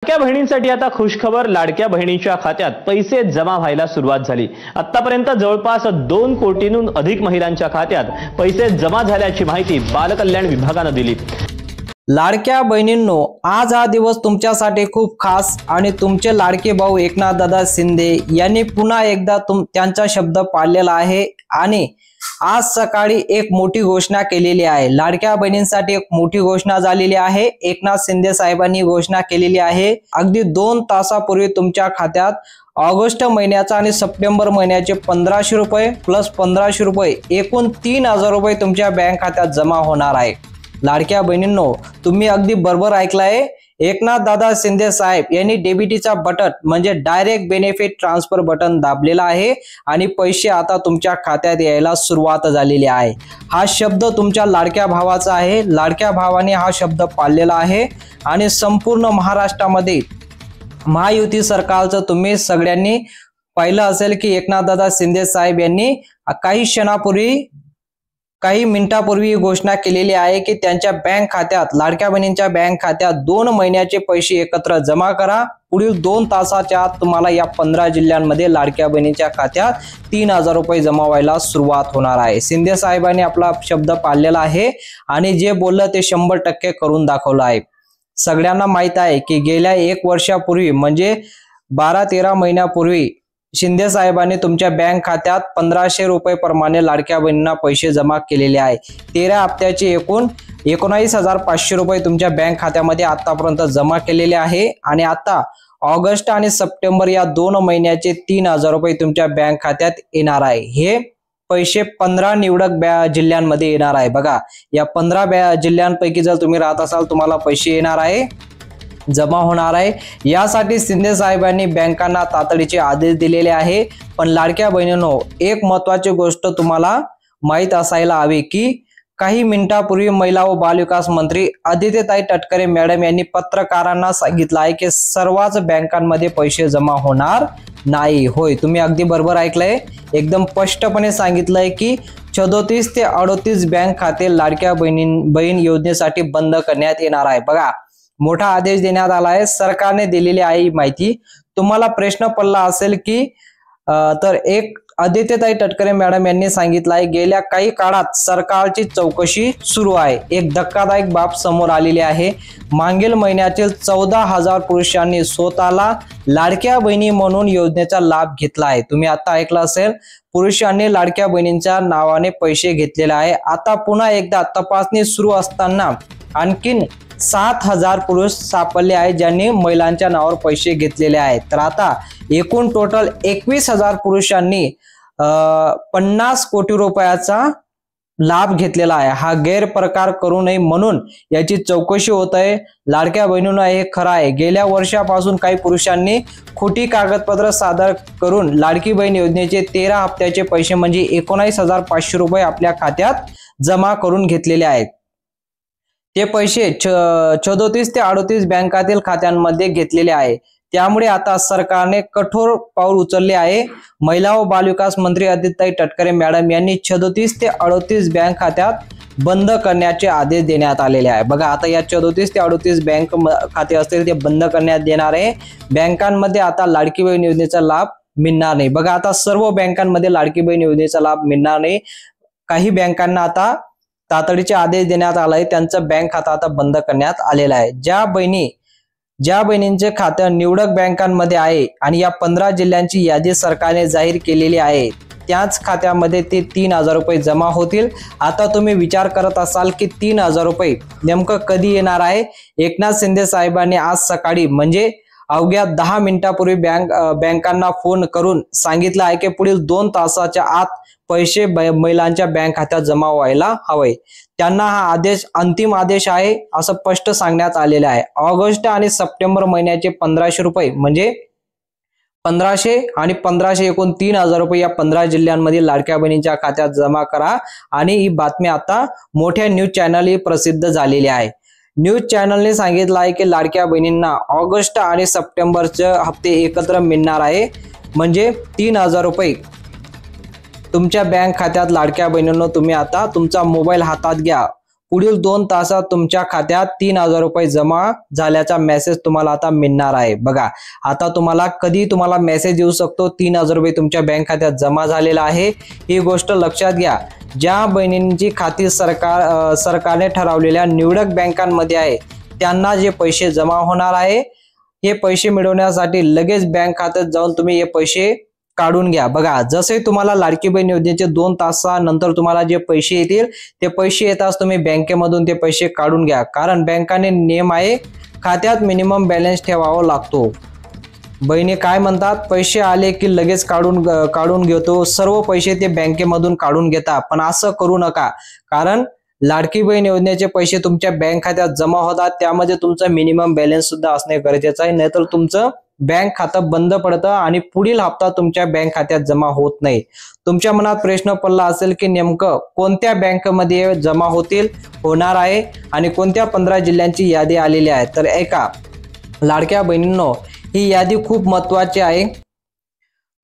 लाडक्या बहिणींसाठी आता खुशखबर. लाडक्या बहिणींच्या खात्यात पैसे जमा व्हायला सुरुवात झाली. आतापर्यंत जवळपास 2 कोटींहून अधिक महिलांच्या खात्यात पैसे जमा झाल्याची माहिती बालकल्याण विभागाने दिली. लाडक्या बहिणींनो, आज हा दिवस तुमच्यासाठी खूप खास आणि तुमचे लाडके भाऊ एकनाथ दादा शिंदे यांनी पुन्हा एकदा त्यांचा शब्द पाळलेला आहे आणि आज सकाळी एक मोठी घोषणा केलेली आहे. लाडक्या बहिणींसाठी एक मोठी घोषणा झालेली आहे. एकनाथ शिंदे साहेबांनी घोषणा केलेली आहे. अगदी 2 तासापूर्वी तुमच्या खात्यात ऑगस्ट महिन्याचा आणि सप्टेंबर महिन्याचे 1500 रुपये प्लस 1500 रुपये एकूण 3000 रुपये तुमच्या बँक खात्यात जमा होणार आहे. लाडक्या बहिणींनो, तुम्ही अगदी बरोबर ऐकलाय. एकनाथ दादा शिंदे साहेब यांनी डेबिटचा बटन म्हणजे डायरेक्ट बेनिफिट ट्रान्सफर बटन दाबलेला आहे आणि पैसे आता तुमच्या खात्यात यायला सुरुवात झालेली आहे. हा शब्द तुमच्या लाडक्या भावाचा आहे. लाडक्या भावाने हा शब्द पाळलेला आहे आणि संपूर्ण महाराष्ट्रामध्ये महायुती सरकारचं तुम्ही सगळ्यांनी पाहिलं असेल की एकनाथ दादा शिंदे साहेब यांनी काही मिनिटापूर्वी घोषणा केलेली आहे की त्यांच्या बँक खात्यात, लाडक्या बहिणींच्या बँक खात्यात 2 महिन्याचे पैसे एकत्र जमा करा. पुढील 2 तासाच्या आत तुम्हाला या 15 जिल्ह्यांमध्ये लाडक्या बहिणींच्या खात्यात 3000 रुपये जमा व्हायला सुरुवात होणार आहे. शिंदे साहेबांनी आपला शब्द पाळलेला आहे आणि जे बोललं ते 100% करून दाखवलं आहे. सगळ्यांना माहित आहे की गेल्या 1 वर्षापूर्वी म्हणजे 12-13 महिन्यापूर्वी शिंदे साहेबांनी तुमच्या बँक खात्यात 1500 रुपये प्रमाणे लाडक्या बहिणींना पैसे जमा केलेले आहे. 13 हप्त्याचे एकूण 19,500 रुपये तुमच्या बँक खात्यामध्ये आतापर्यंत जमा केलेले आहे आणि आता ऑगस्ट आणि सप्टेंबर या 2 महिन्याचे 3000 रुपये तुमच्या बँक खात्यात येणार आहे. हे पैसे 15 निवडक जिल्ह्यांमध्ये येणार आहे. बघा, या 15 जिल्ह्यांपैकी जर तुम्ही राहत असाल तुम्हाला पैसे येणार आहे, जमा होणार आहे. यासाठी शिंदे साहेबांनी बँकांना तातडीचे आदेश दिलेले आहे. पण लाडक्या बहिणींनो, एक महत्त्वाची गोष्ट तुम्हाला माहित असायला हवी की काही मिनिटापूर्वी महिला व बालविकास मंत्री आदित्यताई तटकरे मॅडम यांनी पत्रकारांना सांगितलं आहे की सर्वच बँकांमध्ये पैसे जमा होणार नाही. होय, तुम्ही अगदी बरोबर ऐकलंय. एकदम स्पष्टपणे सांगितलंय की 37 ते 38 बँक खाते लाडक्या बहीण योजनेसाठी बंद करण्यात येणार आहे. बघा, मोठा आदेश देण्यात आला आहे. सरकारने दिलेली आहे माहिती. तुम्हाला प्रश्न पडला असेल की तर एक आदित्यताई तटकरे मॅडम यांनी सांगितलं आहे गेल्या काही काळात सरकारची चौकशी सुरू आहे. एक धक्कादायक बाब समोर आलेली आहे. मागील महिन्यातील 14,000 पुरुषांनी स्वतःला लाडक्या बहिणी म्हणून योजनेचा लाभ घेतला आहे. तुम्ही आता ऐकलं असेल, पुरुषांनी लाडक्या बहिणींच्या नावाने पैसे घेतलेले आहे. आता पुन्हा एकदा तपासणी सुरू असताना आणखीन 7,000 पुरुष सापडले आहेत ज्यांनी महिलांच्या नावावर पैसे घेतलेले आहेत. तर आता एकूण टोटल 21,000 पुरुषांनी 50 कोटी रुपयाचा लाभ घेतलेला आहे. हा गैरप्रकार करू नये म्हणून याची चौकशी होत आहे. लाडक्या बहिणींना हे खरं आहे, गेल्या वर्षापासून काही पुरुषांनी खोटी कागदपत्र सादर करून लाडकी बहीण योजनेचे 13 हप्त्याचे पैसे म्हणजे 19,500 रुपये आपल्या खात्यात जमा करून घेतलेले आहेत. ते पैसे 37 ते 38 बँकातील खात्यांमध्ये घेतलेले आहे. त्यामुळे आता सरकारने कठोर पाऊल उचलले आहे. महिला व बालविकास मंत्री आदित्यताई तटकरे मॅडम यांनी 37 ते 38 बँक खात्यात बंद करण्याचे आदेश देण्यात आलेले आहे. बघा, आता या 37 ते 38 बँक खाते असतील ते बंद करण्यात येणार आहे. बँकांमध्ये आता लाडकी बहीण योजनेचा लाभ मिळणार नाही. बघा, आता सर्व बँकांमध्ये लाडकी बहीण योजनेचा लाभ मिळणार नाही. काही बँकांना आता तातडीचे आदेश देण्यात आला आहे. त्यांचं बँक खाता आता बंद करण्यात आलेला आहे. ज्या बहिणींचे खाते निवडक बँकांमध्ये आहे आणि या 15 जिल्ह्यांची यादी सरकारने जाहीर केलेली आहे त्याच खात्यामध्ये ते 3000 रुपये जमा होतील. आता तुम्ही विचार करत असाल की 3000 रुपये नेमकं कधी येणार आहे. एकनाथ शिंदे साहेबांनी आज सकाळी म्हणजे अवघ्या 10 मिनिटापूर्वी बँकांना फोन करून सांगितलं आहे की पुढील 2 तासाच्या आत पैसे महिलांच्या बँक खात्यात जमा व्हायला हवे. त्यांना हा आदेश अंतिम आदेश आहे असं स्पष्ट सांगण्यात आलेलं आहे. ऑगस्ट आणि सप्टेंबर महिन्याचे 1500 रुपये म्हणजे 1500 आणि 1500 एकूण 3000 रुपये या 15 जिल्ह्यांमध्ये लाडक्या बहिणींच्या खात्यात जमा करा. आणि ही बातमी आता मोठ्या न्यूज चॅनलही प्रसिद्ध झालेली आहे. न्यूज चॅनलने सांगितलं आहे की लाडक्या बहिणींना ऑगस्ट आणि सप्टेंबरचे हप्ते एकत्र मिळणार आहे म्हणजे 3000 रुपये तुमच्या बँक खात्यात. लाडक्या बहिणींनो, तुम्ही आता तुमचा मोबाईल हातात घ्या, पुढील 2 तासात तुमच्या खात्यात 3,000 रुपये जमा झाल्याचा मेसेज तुम्हाला आता मिळणार आहे। बघा, आता तुम्हाला मेसेज येऊ शकतो 3,000 रुपये तुमच्या बँक खात्यात जमा झालेला आहे। ही गोष्ट लक्षात घ्या, ज्या बहिणींची खाती सरकारने ठरवलेल्या निवडक बँकांमध्ये आहे त्यांना जे पैसे जमा होणार आहे, हे पैसे मिळवण्यासाठी लगेच बँक खात्यात जाऊन तुम्ही हे पैसे काढून घ्या। बघा, जसे तुम्हाला लाडकी बहीण योजनेचे 2 तासानंतर तुम्हाला जे पैसे येतील ते पैसे येताच तुम्ही बँकेमधून ते पैसे काढून घ्या, कारण बँकाने नियम आहे खात्यात मिनिमम बॅलन्स ठेवावा लागतो। बहिणी काय म्हणतात, पैसे आले की लगेच काढून घेतो, सर्व पैसे ते बँकेमधून काढून घेता, पण असं करू नका, कारण लाडकी बहीण योजनेचे पैसे तुमच्या बँक खात्यात जमा होतात, त्यामध्ये तुमचं मिनिमम बॅलन्स सुद्धा असणे गरजेचं आहे, नाहीतर तुमचं बँक खातं बंद पडतं आणि पुढील हप्ता तुमच्या बँक खात्यात जमा होत नाही। तुमच्या मनात प्रश्न पडला असेल की नेमकं कोणत्या बँकेमध्ये जमा होणार आहे आणि कोणत्या 15 जिल्ह्यांची यादी आलेली आहे, तर ऐका लाडक्या बहिणींनो, ही यादी खूप महत्त्वाची आहे।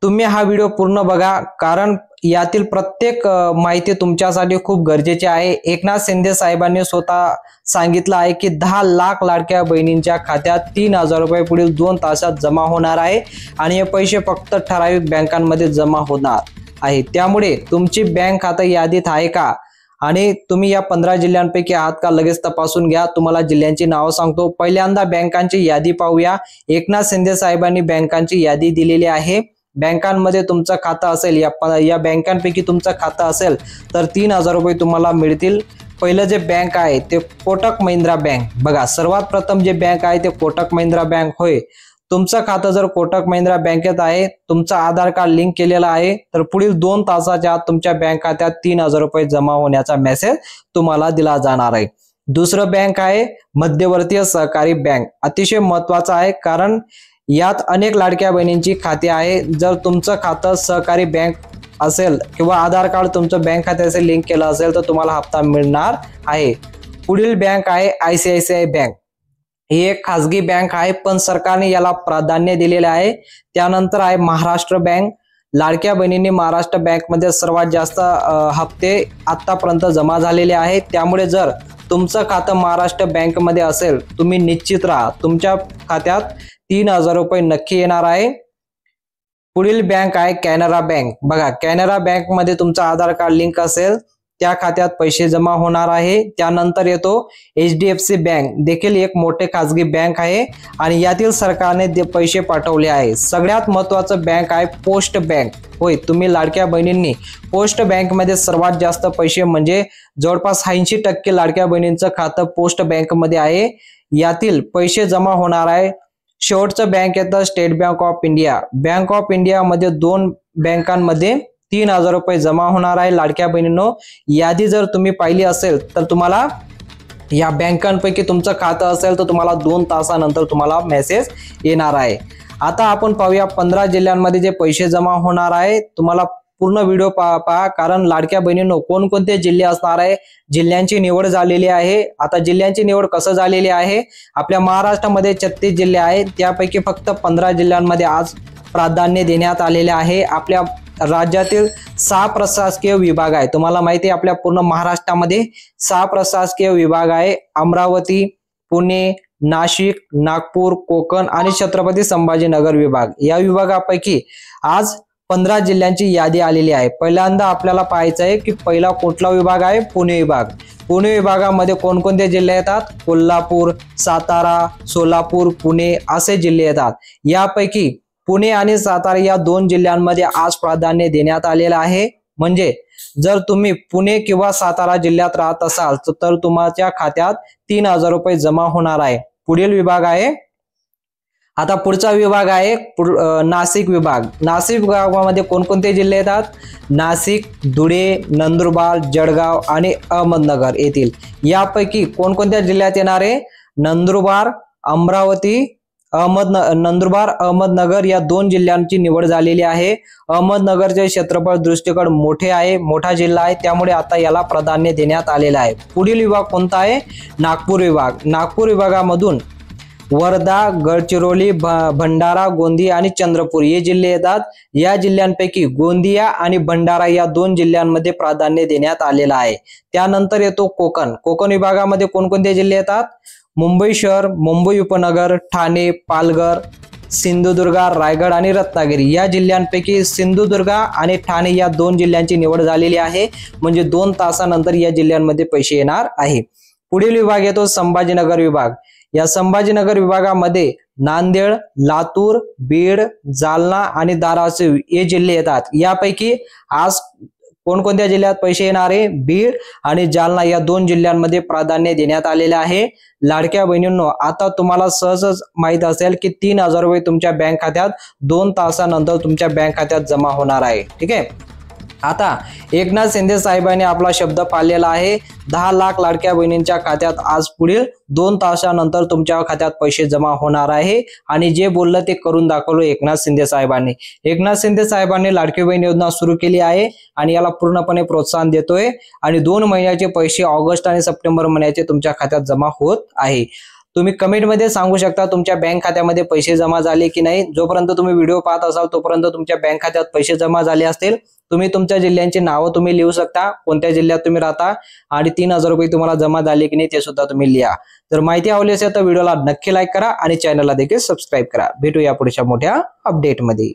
तुम्ही हा व्हिडिओ पूर्ण बघा, कारण यातील प्रत्येक माहिती तुमच्यासाठी खूप गरजेची आहे। एकनाथ शिंदे साहेबांनी स्वतः सांगितलं आहे की 10 लाख लाडक्या बहिणींच्या खात्यात 3,000 रुपये पुढील 2 तासात जमा होणार आहे आणि हे पैसे फक्त ठराविक बँकांमध्ये जमा होणार आहे। त्यामुळे तुमची बँक खातं यादीत आहे का आणि तुम्ही या 15 जिल्ह्यांपैकी आहात का, लगेच तपासून घ्या। तुम्हाला जिल्ह्यांची नावं सांगतो। पहिल्यांदा बँकांची यादी पाहूया। एकनाथ शिंदे साहेबांनी बँकांची यादी दिलेली आहे। बँकांमध्ये तुमचं खातं असेल, या बँकांपैकी तुमचं खातं असेल तर 3,000 रुपये तुम्हाला मिळतील। पहिलं जे बँक आहे ते कोटक महिंद्रा बँक। बघा, सर्वात प्रथम जे बँक आहे ते कोटक महिंद्रा बँक होय। तुमचं खातं जर कोटक महिंद्रा बँकेत आहे, तुमचं आधार कार्ड लिंक केलेलं आहे, तर पुढील 2 तासाच्या आत तुमच्या बँक खात्यात 3,000 रुपये जमा होण्याचा मेसेज तुम्हाला दिला जाणार आहे। दुसरं बँक आहे मध्यवर्तीय सहकारी बँक। अतिशय महत्त्वाचं आहे, कारण यात अनेक लाडक्या बहिणींची खाती आहे। जर तुमचं खातं सहकारी बँक असेल किंवा आधार कार्ड तुमचं बँक खात्याचे लिंक केलं असेल तर तुम्हाला हप्ता मिळणार आहे। पुढील बँक आहे ICICI बँक। ही एक खाजगी बँक आहे, पण सरकारने याला प्राधान्य दिलेले आहे। त्यानंतर आहे महाराष्ट्र बँक। लाडक्या बहिणींनी महाराष्ट्र बँकमध्ये सर्वात जास्त हप्ते आतापर्यंत जमा झालेले आहेत, त्यामुळे जर तुमचं खातं महाराष्ट्र बँकमध्ये असेल तुम्ही निश्चित राहा, तुमच्या खात्यात 3,000 रुपये नक्की येणार आहे। पुढील बँक आहे कॅनरा बँक। बघा, कॅनरा बँक मध्ये तुमचं आधार कार्ड लिंक असेल त्या खात्यात पैसे जमा होणार आहे। त्यानंतर येतो HDFC बँक, देखील एक मोठे खाजगी बँक आहे आणि यातील सरकारने पैसे पाठवले आहे। सगळ्यात महत्त्वाचं बँक आहे पोस्ट बँक। होय, तुम्ही लाडक्या बहिणींनी पोस्ट बँक मध्ये सर्वात जास्त पैसे, म्हणजे जवळपास 80% लाडक्या बहिणींचं खातं पोस्ट बँक मध्ये आहे, यातील पैसे जमा होणार आहे। शेवटचं बँक येतं state bank of India. Bank of India मध्ये 2 बँकांमध्ये 3,000 रुपये जमा होणार आहे। लाडक्या बहिणींनो, यादी जर तुम्ही पाहिली असेल तर तुम्हाला या बँकांपैकी तुमचं खातं असेल तर तुम्हाला 2 तासानंतर तुम्हाला मेसेज येणार आहे। आता आपण पाहूया 15 जिल्ह्यांमध्ये जे पैसे जमा होणार आहे। तुम्हाला पूर्ण व्हिडिओ पहा, कारण लाडक्या बहिणींनो कोणकोणते जिल्हे असणार आहे, जिल्ह्यांची निवड झालेली आहे। आता जिल्ह्यांची निवड कसं झालेली आहे, आपल्या महाराष्ट्रामध्ये 36 जिल्हे आहेत, त्यापैकी फक्त 15 जिल्ह्यांमध्ये आज प्राधान्य देण्यात आलेले आहे। आपल्या राज्यातील 6 प्रशासकीय विभाग आहे। तुम्हाला माहिती आहे आपल्या पूर्ण महाराष्ट्रामध्ये 6 प्रशासकीय विभाग आहे। अमरावती, पुणे, नाशिक, नागपूर, कोकण आणि छत्रपती संभाजीनगर विभाग। या विभागापैकी आज 15 जिल्ह्यांची यादी आलेली आहे। पहिल्यांदा आपल्याला पाहायचं आहे की पहिला कुठला विभाग आहे, पुणे विभाग। पुणे विभागामध्ये कोणकोणते जिल्हे येतात, कोल्हापूर, सातारा, सोलापूर, पुणे असे जिल्हे येतात। यापैकी पुणे आणि सातारा या 2 जिल्ह्यांमध्ये आज प्राधान्य देण्यात आलेलं आहे। म्हणजे जर तुम्ही पुणे किंवा सातारा जिल्ह्यात राहत असाल तर तुमच्या खात्यात 3,000 रुपये जमा होणार आहे। पुढील विभाग आहे, आता पुढचा विभाग आहे नाशिक विभाग। नाशिक विभागामध्ये कोणकोणते जिल्हे येतात, नाशिक, धुळे, नंदुरबार, जळगाव आणि अहमदनगर येतील। यापैकी कोणकोणत्या जिल्ह्यात येणार आहे, नंदुरबार, अमरावती, नंदुरबार, अहमदनगर या 2 जिल्ह्यांची निवड झालेली आहे। अहमदनगरचे क्षेत्रफळ दृष्टीकोन मोठे आहे, मोठा जिल्हा आहे, त्यामुळे आता याला प्राधान्य देण्यात आलेलं आहे। पुढील विभाग कोणता आहे, नागपूर विभाग। नागपूर विभागामधून वर्धा, गडचिरोली, भंडारा, गोंदिया आणि चंद्रपूर हे जिल्हे येतात। या जिल्ह्यांपैकी गोंदिया आणि भंडारा या 2 जिल्ह्यांमध्ये प्राधान्य देण्यात आलेलं आहे। त्यानंतर येतो कोकण। कोकण विभागामध्ये कोणकोणते जिल्हे येतात? मुंबई शहर, मुंबई उपनगर, ठाणे, पालघर, सिंधुदुर्ग, रायगड आणि रत्नागिरी या जिल्ह्यांपैकी सिंधुदुर्ग आणि ठाणे या 2 जिल्ह्यांची निवड झालेली आहे। म्हणजे 2 तासानंतर या जिल्ह्यांमध्ये पैसे येणार आहे। पुढील विभाग येतो संभाजीनगर विभाग। या संभाजीनगर विभागामध्ये नांदेड, लातूर, बीड, जालना आणि धाराशिव हे जिल्हे येतात। यापैकी आज कोणकोणत्या जिल्ह्यात पैसे येणार आहे? बीड आणि जालना या 2 जिल्ह्यांमध्ये प्राधान्य देण्यात आलेले आहे। लाडक्या बहिणींनो, आता तुम्हाला सहजच माहित असेल की 3000 रुपये तुमच्या बँक खात्यात 2 तासानंतर तुमच्या बँक खात्यात जमा होणार आहे। ठीक आहे। आता एकनाथ शिंदे साहेबांनी आपला शब्द पाळलेला आहे। 10 लाख लाडक्या बहिणींच्या खात्यात आज पुढील 2 तासानंतर तुमच्या खात्यात पैसे जमा होणार आहे आणि जे बोललं ते करून दाखवलं एकनाथ शिंदे साहेबांनी। एकनाथ शिंदे साहेबांनी लाडकी बहीण योजना सुरू केली आहे आणि याला पूर्णपणे प्रोत्साहन देतोय आणि 2 महिन्याचे पैसे ऑगस्ट आणि सप्टेंबर महिन्याचे तुमच्या खात्यात जमा होत आहे। तुम्ही कमेंट मध्ये सांगू शकता तुमच्या बँक खात्यामध्ये पैसे जमा झाले की नाही। जोपर्यंत तुम्ही व्हिडिओ पाहत असाल तोपर्यंत तुमच्या बँक खात्यात पैसे जमा झाले असतील। तुम्ही तुमच्या जिल्ह्यांची नावं तुम्ही लिहू शकता, कोणत्या जिल्ह्यात तुम्ही राहता आणि 3000 रुपये तुम्हाला जमा झाले की नाही ते सुद्धा तुम्ही लिहा। जर माहिती आवडली असेल तर व्हिडिओला नक्की लाईक करा आणि चॅनलला देखील सबस्क्राईब करा। भेटूया पुढच्या मोठ्या अपडेटमध्ये।